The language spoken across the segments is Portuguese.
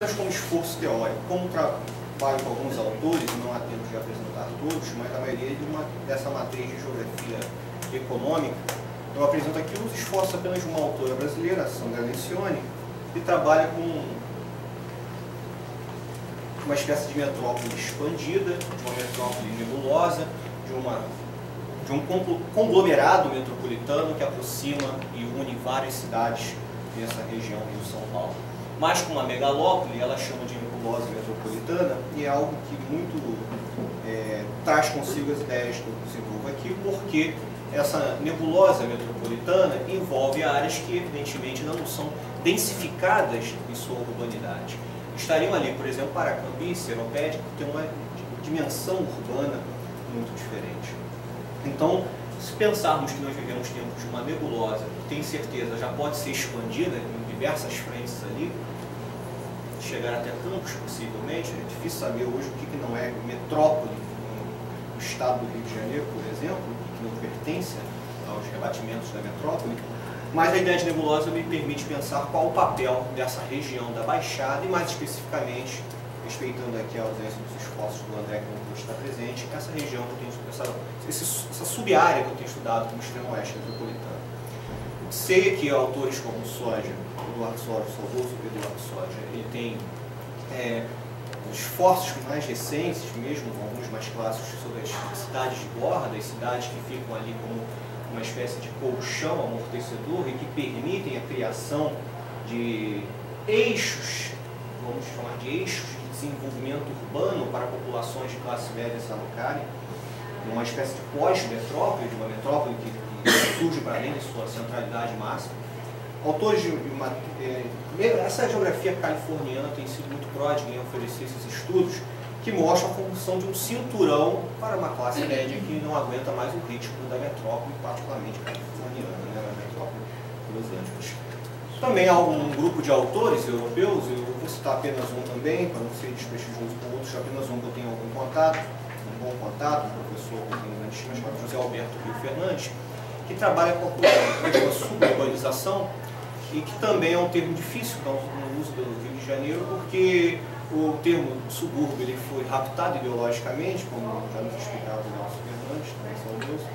como esforço teórico, como trabalho com alguns autores, não há tempo de apresentar todos, mas a maioria dessa matriz de geografia econômica, eu apresento aqui os esforços apenas de uma autora brasileira, Sandra Lencioni, que trabalha com uma espécie de metrópole expandida, de uma metrópole nebulosa, de um conglomerado metropolitano que aproxima e une várias cidades dessa região Rio-São Paulo. Mas com uma megalópole, ela chama de nebulosa metropolitana, e é algo que muito traz consigo as ideias que eu desenvolvo aqui, porque essa nebulosa metropolitana envolve áreas que, evidentemente, não são densificadas em sua urbanidade. Estariam ali, por exemplo, Paracambi, Seropédica, que tem uma dimensão urbana muito diferente. Então, se pensarmos que nós vivemos tempos de uma nebulosa, que tem certeza já pode ser expandida em diversas frentes ali, chegar até Campos, possivelmente, é difícil saber hoje o que não é metrópole no estado do Rio de Janeiro, por exemplo, que não pertence aos rebatimentos da metrópole, mas a ideia de nebulosa me permite pensar qual o papel dessa região da Baixada e, mais especificamente, respeitando aqui a ausência dos esforços do André, que não pôde estar presente, essa região que eu tenho essa sub-área que eu tenho estudado como extremo oeste metropolitano. Sei que autores como Soja, Eduardo Soja, o saudoso Eduardo Soja, ele tem esforços mais recentes, mesmo alguns mais clássicos, sobre as cidades de borda, as cidades que ficam ali como uma espécie de colchão amortecedor e que permitem a criação de eixos, vamos chamar de eixos de desenvolvimento urbano para populações de classe média alocarem, uma espécie de pós-metrópole, de uma metrópole que surge para além de sua centralidade máxima. Autores essa geografia californiana tem sido muito pródiga em oferecer esses estudos que mostram a função de um cinturão para uma classe média que não aguenta mais o ritmo da metrópole, particularmente californiana, né, a metrópole de Los Angeles. Também há um grupo de autores europeus, eu vou citar apenas um também, para não ser desprestigioso com outros, apenas um que eu tenho algum contato, um bom contato, um professor que eu tenho grande estima, chamado José Alberto Rio Fernandes, que trabalha com a suburbanização, e que também é um termo difícil no uso do Rio de Janeiro, porque o termo subúrbio ele foi raptado ideologicamente, como já nos explicava o Nelson Fernandes, também saudoso.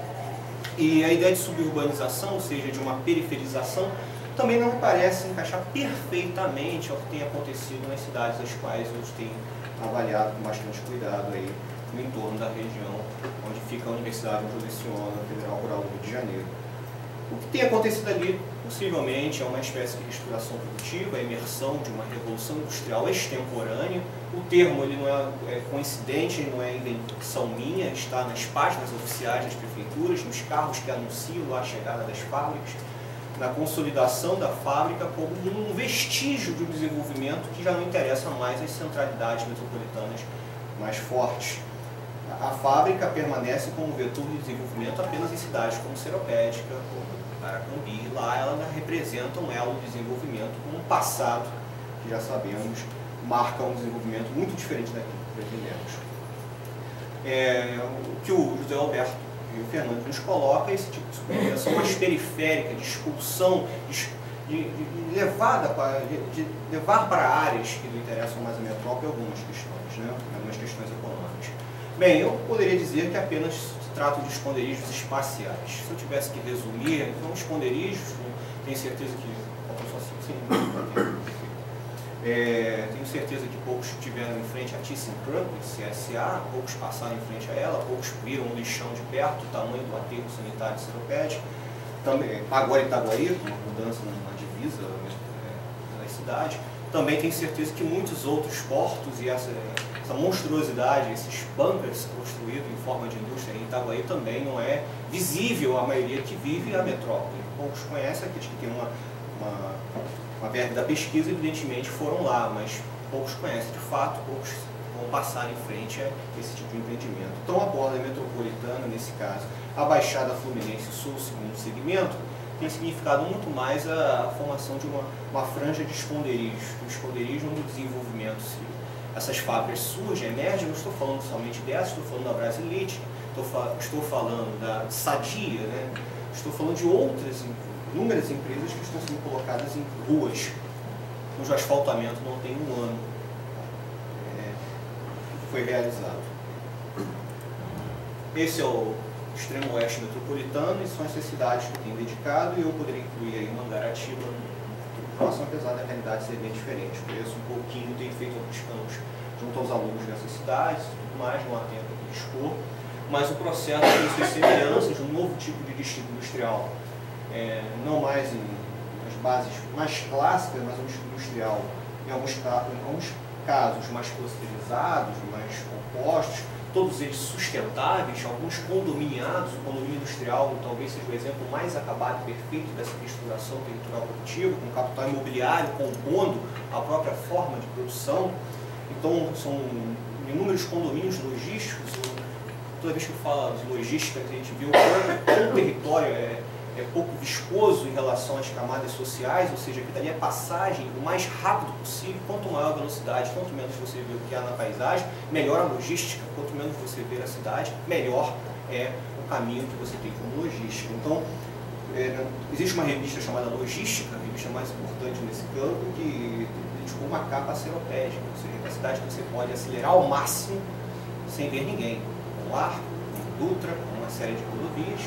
E a ideia de suburbanização, ou seja, de uma periferização, também não me parece encaixar perfeitamente ao que tem acontecido nas cidades das quais eu tenho avaliado com bastante cuidado aí, no entorno da região onde fica a Universidade onde eu leciono, a Federal Rural do Rio de Janeiro. O que tem acontecido ali, possivelmente, é uma espécie de restauração produtiva, a imersão de uma revolução industrial extemporânea. O termo ele não é coincidente, não é invenção minha, está nas páginas oficiais das prefeituras, nos carros que anunciam a chegada das fábricas, na consolidação da fábrica como um vestígio de um desenvolvimento que já não interessa mais às centralidades metropolitanas mais fortes. A fábrica permanece como vetor de desenvolvimento apenas em cidades como Seropédica, como Paracambi. Lá ela representa um elo de desenvolvimento com um passado que já sabemos marca um desenvolvimento muito diferente daquilo que pretendemos. O que o José Alberto e o Fernando nos coloca é esse tipo de suburbanização mais periférica, de expulsão, de levar para áreas que não interessam mais a metrópole algumas questões, né? Algumas questões econômicas. Bem, eu poderia dizer que apenas se trata de esconderijos espaciais. Se eu tivesse que resumir, então esconderijos, tenho certeza que... tenho certeza que poucos estiveram em frente a ThyssenKrupp, CSA, poucos passaram em frente a ela, poucos viram um lixão de perto, o tamanho do aterro sanitário de Seropédica. Também, agora Itaguaí, uma mudança na divisa da cidade. Também tenho certeza que muitos outros portos e essa monstruosidade, esses bunkers construídos em forma de indústria em Itaguaí também não é visível à maioria que vive a metrópole. Poucos conhecem, aqueles que têm uma verba da pesquisa, evidentemente foram lá, mas poucos conhecem de fato, poucos vão passar em frente a esse tipo de empreendimento. Então a borda metropolitana, nesse caso, a Baixada Fluminense Sul, segundo segmento, tem significado muito mais a formação de uma franja de esconderijos, um esconderijo no desenvolvimento civil. Essas fábricas surgem, emergem, não estou falando somente dessas, estou falando da Brasilite, estou falando da Sadia, né? Estou falando de outras inúmeras empresas que estão sendo colocadas em ruas, cujo asfaltamento não tem um ano foi realizado. Esse é o extremo oeste metropolitano e são essas cidades que tem dedicado, e eu poderia incluir aí Mangaratiba no próximo, apesar da realidade ser bem diferente. Conheço um pouquinho, tenho feito alguns campos junto aos alunos nessas cidades, tudo mais, não há tempo de expor, mas o processo tem suas semelhanças de um novo tipo de distrito industrial, não mais nas bases mais clássicas, mas um distrito industrial, em alguns casos mais clusterizados, mais compostos, todos eles sustentáveis, alguns condominiados. O condomínio industrial talvez seja o exemplo mais acabado e perfeito dessa reestruturação territorial produtiva, com capital imobiliário compondo a própria forma de produção. Então, são inúmeros condomínios logísticos. Toda vez que eu falo de logística, a gente vê o quanto o território é pouco viscoso em relação às camadas sociais, ou seja, que dali a passagem o mais rápido possível. Quanto maior a velocidade, quanto menos você vê o que há na paisagem, melhor a logística. Quanto menos você vê a cidade, melhor é o caminho que você tem como logística. Então, existe uma revista chamada Logística, a revista mais importante nesse campo, que dedicou uma capa seropédica, ou seja, é a cidade que você pode acelerar ao máximo sem ver ninguém, com arco, com Dutra, com uma série de rodovias,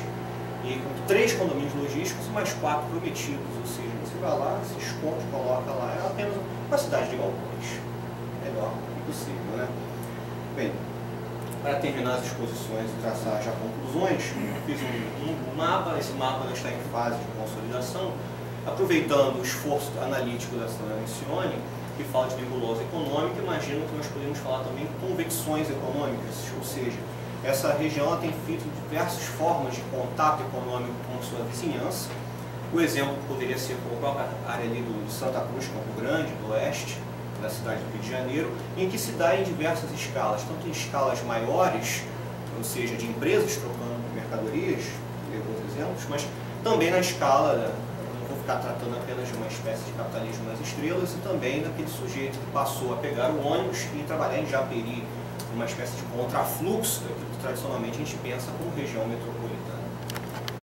e com 3 condomínios logísticos e mais 4 prometidos, ou seja, você vai lá, se esconde, coloca lá, é apenas uma cidade de galpões. Melhor impossível, né? Bem, para terminar as exposições e traçar já conclusões, eu fiz um mapa. Esse mapa está em fase de consolidação, aproveitando o esforço analítico da Sandra Missione, que fala de nebulosa econômica. Imagino que nós podemos falar também de convecções econômicas, ou seja, essa região tem feito diversas formas de contato econômico com a sua vizinhança. O exemplo poderia ser a própria área ali de Santa Cruz, Campo Grande, do oeste da cidade do Rio de Janeiro, em que se dá em diversas escalas, tanto em escalas maiores, ou seja, de empresas trocando mercadorias, alguns exemplos, mas também na escala, não vou ficar tratando apenas de uma espécie de capitalismo nas estrelas, e também daquele sujeito que passou a pegar o ônibus e trabalhar em Japeri, uma espécie de contrafluxo daquilo que tradicionalmente a gente pensa como região metropolitana.